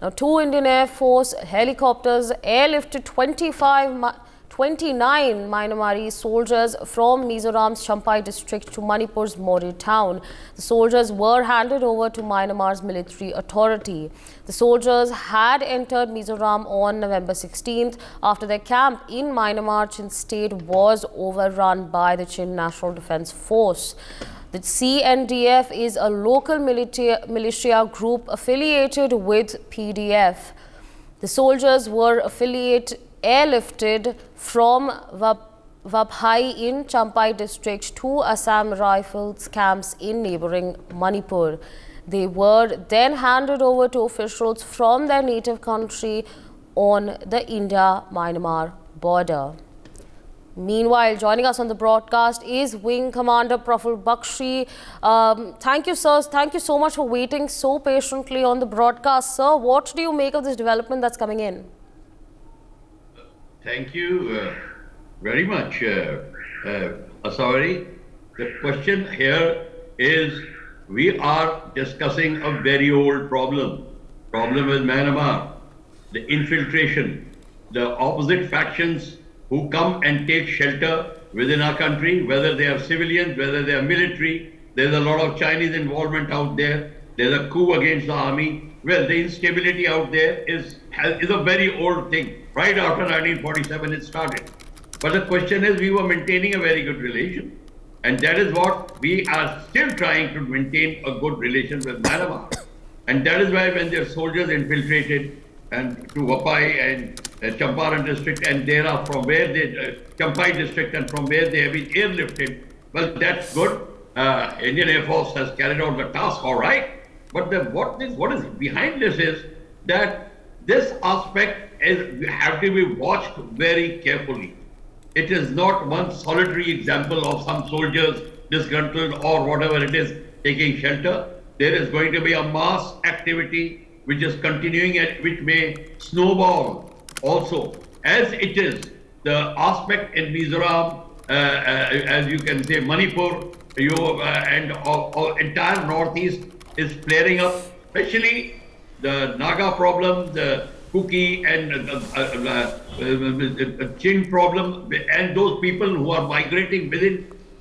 Now, two Indian Air Force helicopters airlifted 29 Myanmari soldiers from Mizoram's Champai district to Manipur's Mori town. The soldiers were handed over to Myanmar's military authority. The soldiers had entered Mizoram on November 16th after their camp in Myanmar Chin state was overrun by the Chin National Defense Force. The CNDF is a local militia group affiliated with PDF. The soldiers were airlifted from Vabhai in Champai district to Assam Rifles camps in neighbouring Manipur. They were then handed over to officials from their native country on the India-Myanmar border. Meanwhile, joining us on the broadcast is Wing Commander Praful Bakshi. Thank you, sir. Thank you so much for waiting so patiently on the broadcast. Sir, what do you make of this development that's coming in? Thank you very much, Asawari. The question here is, we are discussing a very old problem with Myanmar, the infiltration, the opposite factions who come and take shelter within our country, whether they are civilians, whether they are military. There's a lot of Chinese involvement out there. There's a coup against the army. Well, the instability out there is a very old thing. Right after 1947 it started. But the question is, we were maintaining a very good relation. And that is what we are still trying to maintain, a good relation with Myanmar. And that is why when their soldiers infiltrated and to Vapai and Champaran district, and there are from where they, Champai district, and from where they have been airlifted, well, that's good. Indian Air Force has carried out the task, all right. But what is behind this is that this aspect have to be watched very carefully. It is not one solitary example of some soldiers disgruntled or whatever it is taking shelter. There is going to be a mass activity which is continuing and which may snowball also. As it is, the aspect in Mizoram, as you can say, Manipur, and entire northeast is flaring up, especially the Naga problem, the Kuki and Chin problem, and those people who are migrating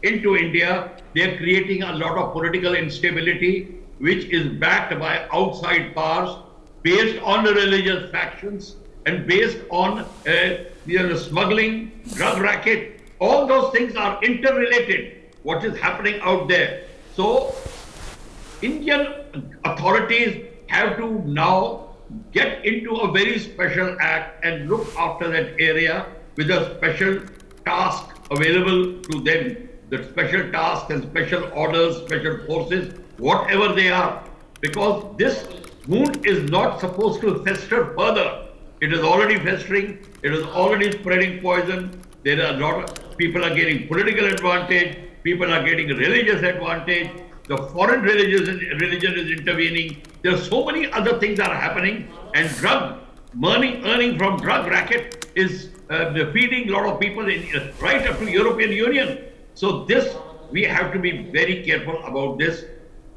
into India. They are creating a lot of political instability, which is backed by outside powers, based on the religious factions and based on smuggling, drug racket. All those things are interrelated, what is happening out there. So Indian authorities have to now get into a very special act and look after that area with a special task available to them. The special tasks and special orders, special forces, whatever they are, because this wound is not supposed to fester further. It is already festering, it is already spreading poison. There are a lot of people are getting political advantage, people are getting religious advantage, the foreign religion is intervening. There are so many other things that are happening, and earning from drug racket is feeding a lot of people right up to European Union. So this, we have to be very careful about this.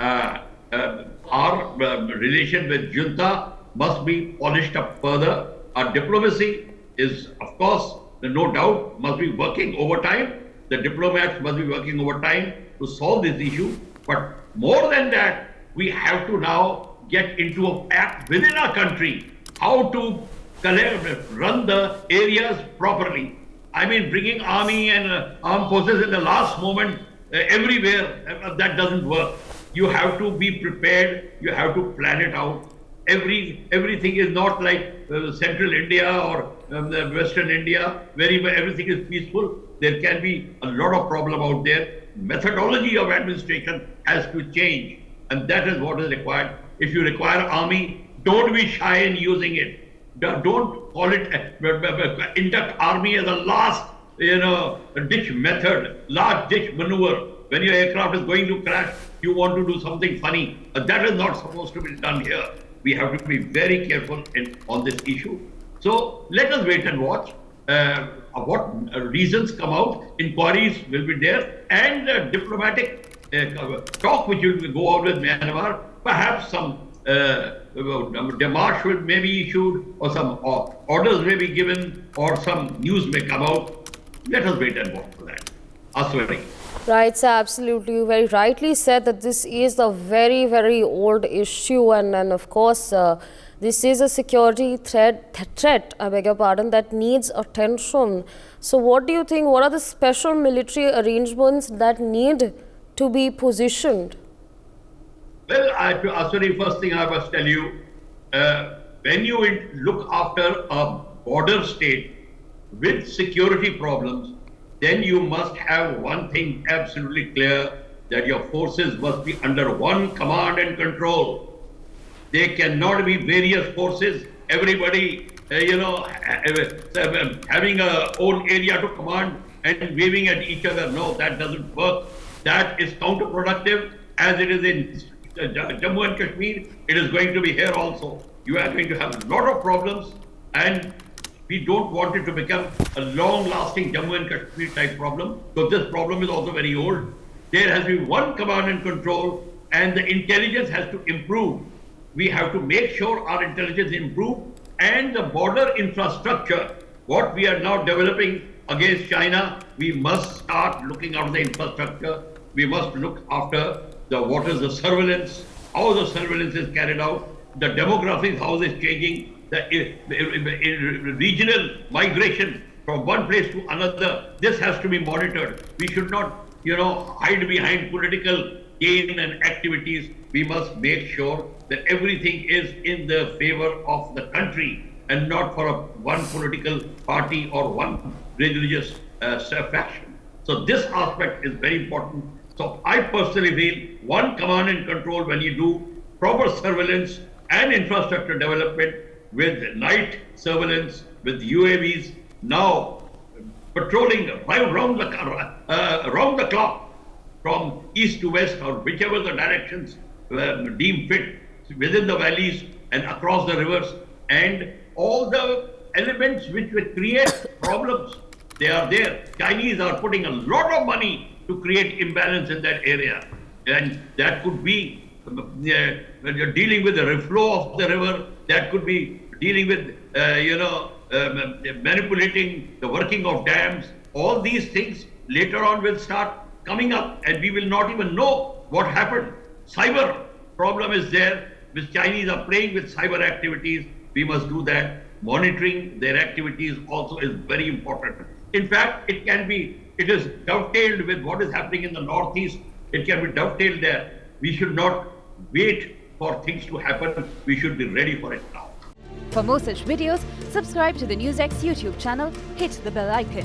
Our relation with junta must be polished up further. Our diplomacy is, of course, no doubt, must be working overtime. The diplomats must be working overtime to solve this issue. But more than that, we have to now get into a pact within our country, how to run the areas properly. I mean, bringing army and armed forces in the last moment everywhere, that doesn't work. You have to be prepared. You have to plan it out. Everything is not like central India or western India, where everything is peaceful. There can be a lot of problem out there. Methodology of administration has to change, and that is what is required. If you require army, don't be shy in using it. Don't call it induct army as a last ditch method, last ditch maneuver. When your aircraft is going to crash, you want to do something funny. That is not supposed to be done here. We have to be very careful on this issue. So let us wait and watch. What reasons come out, inquiries will be there, and diplomatic talk which will go out with Myanmar, perhaps some demarche may be issued, or some orders may be given, or some news may come out. Let us wait and watch for that. Aswari. Right, sir, absolutely. You very rightly said that this is a very, very old issue, and of course, this is a security threat, I beg your pardon, that needs attention. So what do you think, what are the special military arrangements that need to be positioned? Well, Aswari, first thing I must tell you, when you look after a border state with security problems, then you must have one thing absolutely clear, that your forces must be under one command and control. They cannot be various forces, everybody, having a own area to command and waving at each other. No, that doesn't work. That is counterproductive, as it is in Jammu and Kashmir. It is going to be here also. You are going to have a lot of problems, and we don't want it to become a long-lasting Jammu and Kashmir type problem. So this problem is also very old. There has been one command and control, and the intelligence has to improve. We have to make sure our intelligence improve, and the border infrastructure, what we are now developing against China, we must start looking after the infrastructure. We must look after what is the surveillance, how the surveillance is carried out, the demographics, how it is changing, the regional migration from one place to another. This has to be monitored. We should not, hide behind political gain and activities. We must make sure that everything is in the favor of the country and not for one political party or one religious faction. So this aspect is very important. So I personally feel one command and control, when you do proper surveillance and infrastructure development with night surveillance, with UAVs, now patrolling around the clock from east to west or whichever the directions deemed fit within the valleys and across the rivers, and all the elements which will create problems, they are there. Chinese are putting a lot of money to create imbalance in that area, and that could be dealing with the reflow of the river, that could be dealing with manipulating the working of dams. All these things later on will start coming up, and we will not even know what happened. Cyber problem is there, which Chinese are playing with cyber activities. We must do that. Monitoring their activities also is very important. In fact, it is dovetailed with what is happening in the northeast. It can be dovetailed there. We should not wait for things to happen. We should be ready for it now. For more such videos, subscribe to the NewsX YouTube channel, hit the bell icon.